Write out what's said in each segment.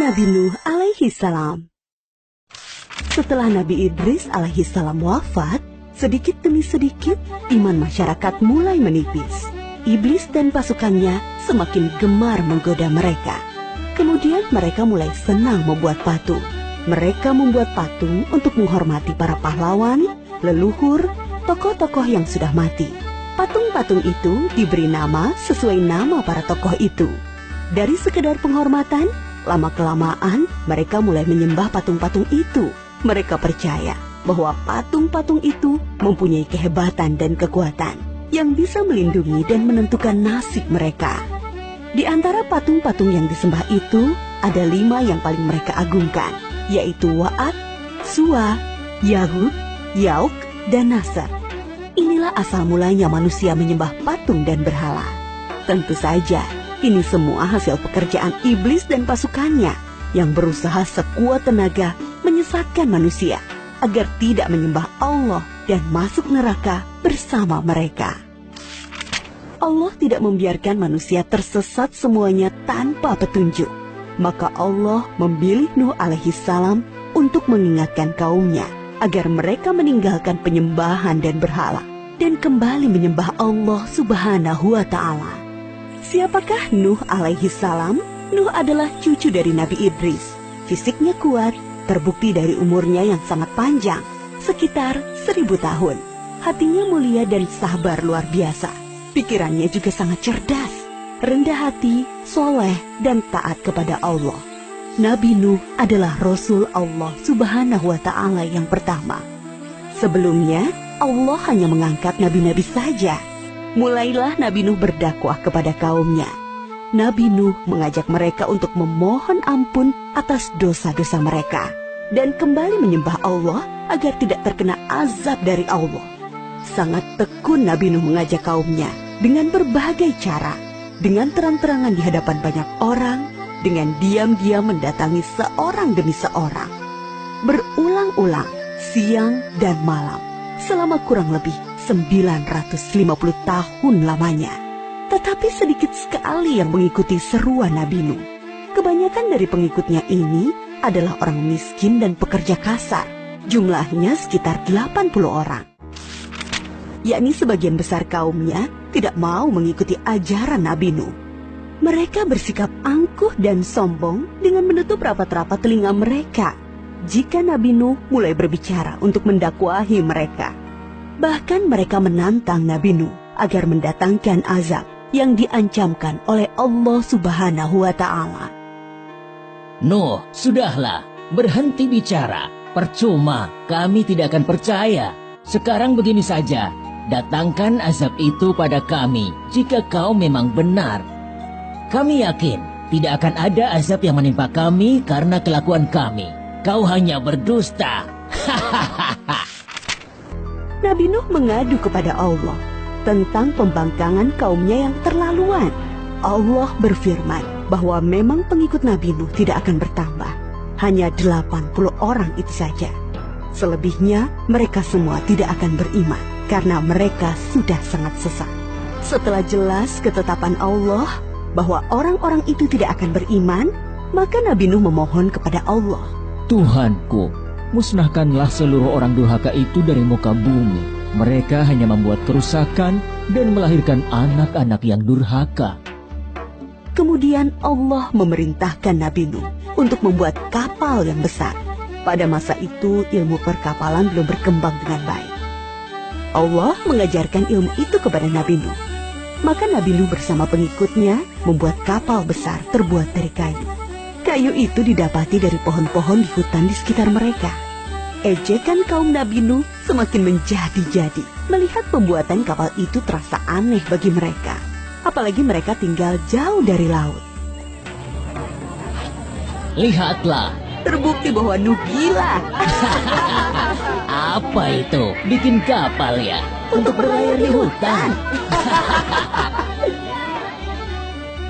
Nabi Nuh alaihi salam. Setelah Nabi Idris alaihi salam wafat, sedikit demi sedikit iman masyarakat mulai menipis. Iblis dan pasukannya semakin gemar menggoda mereka. Kemudian mereka mulai senang membuat patung. Mereka membuat patung untuk menghormati para pahlawan, leluhur, tokoh-tokoh yang sudah mati. Patung-patung itu diberi nama sesuai nama para tokoh itu. Dari sekedar penghormatan, lama-kelamaan mereka mulai menyembah patung-patung itu. Mereka percaya bahwa patung-patung itu mempunyai kehebatan dan kekuatan yang bisa melindungi dan menentukan nasib mereka. Di antara patung-patung yang disembah itu, ada 5 yang paling mereka agungkan, yaitu Wa'ad, Suwa, Yahud, Yauk, dan Nasr. Inilah asal mulanya manusia menyembah patung dan berhala. Tentu saja, ini semua hasil pekerjaan iblis dan pasukannya yang berusaha sekuat tenaga menyesatkan manusia agar tidak menyembah Allah dan masuk neraka bersama mereka. Allah tidak membiarkan manusia tersesat semuanya tanpa petunjuk. Maka Allah memilih Nuh alaihi salam untuk mengingatkan kaumnya agar mereka meninggalkan penyembahan dan berhala dan kembali menyembah Allah Subhanahu wa Ta'ala. Siapakah Nuh alaihi salam? Nuh adalah cucu dari Nabi Idris. Fisiknya kuat, terbukti dari umurnya yang sangat panjang, sekitar 1000 tahun. Hatinya mulia dan sabar luar biasa. Pikirannya juga sangat cerdas, rendah hati, soleh, dan taat kepada Allah. Nabi Nuh adalah Rasul Allah Subhanahu wa Ta'ala yang pertama. Sebelumnya, Allah hanya mengangkat nabi-nabi saja. Mulailah Nabi Nuh berdakwah kepada kaumnya. Nabi Nuh mengajak mereka untuk memohon ampun atas dosa-dosa mereka dan kembali menyembah Allah agar tidak terkena azab dari Allah. Sangat tekun Nabi Nuh mengajak kaumnya dengan berbagai cara, dengan terang-terangan di hadapan banyak orang, dengan diam-diam mendatangi seorang demi seorang. Berulang-ulang, siang dan malam, selama kurang lebih 950 tahun lamanya. Tetapi sedikit sekali yang mengikuti seruan Nabi Nuh. Kebanyakan dari pengikutnya ini adalah orang miskin dan pekerja kasar. Jumlahnya sekitar 80 orang. Yakni sebagian besar kaumnya tidak mau mengikuti ajaran Nabi Nuh. Mereka bersikap angkuh dan sombong dengan menutup rapat-rapat telinga mereka jika Nabi Nuh mulai berbicara untuk mendakwahi mereka. Bahkan mereka menantang Nabi Nuh agar mendatangkan azab yang diancamkan oleh Allah Subhanahu wa Ta'ala. Nuh, sudahlah, berhenti bicara. Percuma, kami tidak akan percaya. Sekarang begini saja, datangkan azab itu pada kami jika kau memang benar. Kami yakin tidak akan ada azab yang menimpa kami karena kelakuan kami. Kau hanya berdusta. Nabi Nuh mengadu kepada Allah tentang pembangkangan kaumnya yang terlaluan. Allah berfirman bahwa memang pengikut Nabi Nuh tidak akan bertambah. Hanya 80 orang itu saja. Selebihnya mereka semua tidak akan beriman karena mereka sudah sangat sesat. Setelah jelas ketetapan Allah bahwa orang-orang itu tidak akan beriman, maka Nabi Nuh memohon kepada Allah. Tuhanku, musnahkanlah seluruh orang durhaka itu dari muka bumi. Mereka hanya membuat kerusakan dan melahirkan anak-anak yang durhaka. Kemudian Allah memerintahkan Nabi Nuh untuk membuat kapal yang besar. Pada masa itu ilmu perkapalan belum berkembang dengan baik. Allah mengajarkan ilmu itu kepada Nabi Nuh. Maka Nabi Nuh bersama pengikutnya membuat kapal besar terbuat dari kayu. Kayu itu didapati dari pohon-pohon di hutan di sekitar mereka. Ejekan kaum Nabi Nuh semakin menjadi-jadi. Melihat pembuatan kapal itu terasa aneh bagi mereka. Apalagi mereka tinggal jauh dari laut. Lihatlah, Terbukti bahwa Nuh gila. apa itu? Bikin kapal ya? Untuk berlayar di hutan.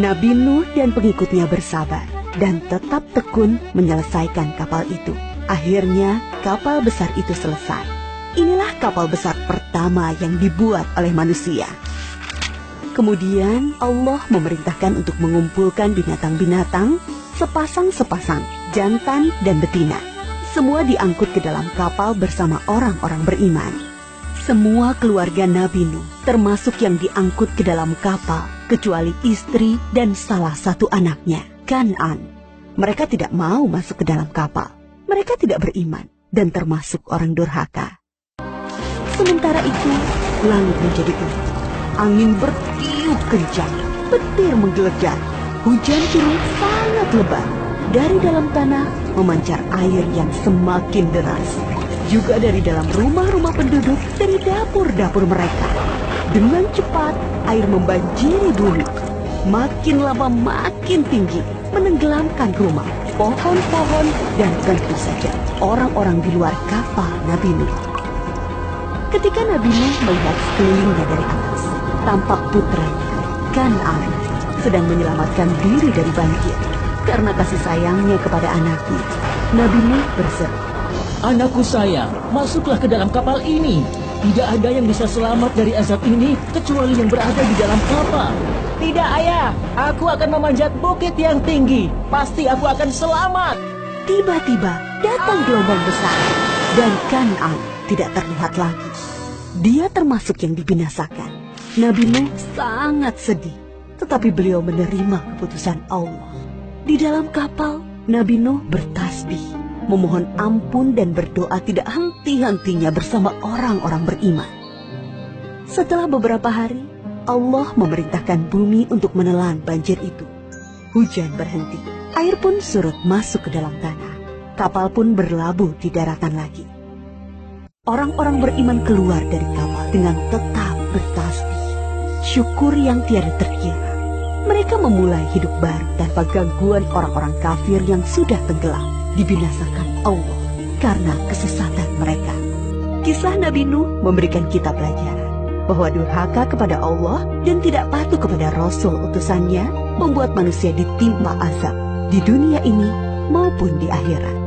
Nabi Nuh dan pengikutnya bersabar dan tetap tekun menyelesaikan kapal itu. Akhirnya kapal besar itu selesai. Inilah kapal besar pertama yang dibuat oleh manusia. Kemudian Allah memerintahkan untuk mengumpulkan binatang-binatang sepasang-sepasang, jantan dan betina. Semua diangkut ke dalam kapal bersama orang-orang beriman. Semua keluarga Nabi Nuh, termasuk yang diangkut ke dalam kapal, kecuali istri dan salah satu anaknya, Kan'an. Mereka tidak mau masuk ke dalam kapal. Mereka tidak beriman dan termasuk orang durhaka. Sementara itu, langit menjadi gelap. Angin bertiup kencang, petir menggelegar. Hujan turun sangat lebat. Dari dalam tanah memancar air yang semakin deras. Juga dari dalam rumah-rumah penduduk, dari dapur-dapur mereka. Dengan cepat, air membanjiri bumi. Makin lama makin tinggi, menenggelamkan rumah, pohon-pohon, dan tentu saja orang-orang di luar kapal Nabi Nuh. Ketika Nabi Nuh melihat sekelilingnya dari atas, tampak putranya, Kan'an, sedang menyelamatkan diri dari banjir. Karena kasih sayangnya kepada anaknya, Nabi Nuh berseru, Anakku sayang, masuklah ke dalam kapal ini. Tidak ada yang bisa selamat dari azab ini kecuali yang berada di dalam kapal. Tidak, ayah. Aku akan memanjat bukit yang tinggi. Pasti aku akan selamat. Tiba-tiba datang gelombang besar dan Kan'an tidak terlihat lagi. Dia termasuk yang dibinasakan. Nabi Nuh sangat sedih, tetapi beliau menerima keputusan Allah. Di dalam kapal, Nabi Nuh bertasbih, memohon ampun dan berdoa tidak henti-hentinya bersama orang-orang beriman. Setelah beberapa hari, Allah memerintahkan bumi untuk menelan banjir itu. Hujan berhenti, air pun surut masuk ke dalam tanah. Kapal pun berlabuh di daratan lagi. Orang-orang beriman keluar dari kapal dengan tetap bertasbih, syukur yang tiada terkira. Mereka memulai hidup baru tanpa gangguan orang-orang kafir yang sudah tenggelam, dibinasakan Allah karena kesesatan mereka. Kisah Nabi Nuh memberikan kita pelajaran bahwa durhaka kepada Allah dan tidak patuh kepada Rasul utusannya membuat manusia ditimpa azab di dunia ini maupun di akhirat.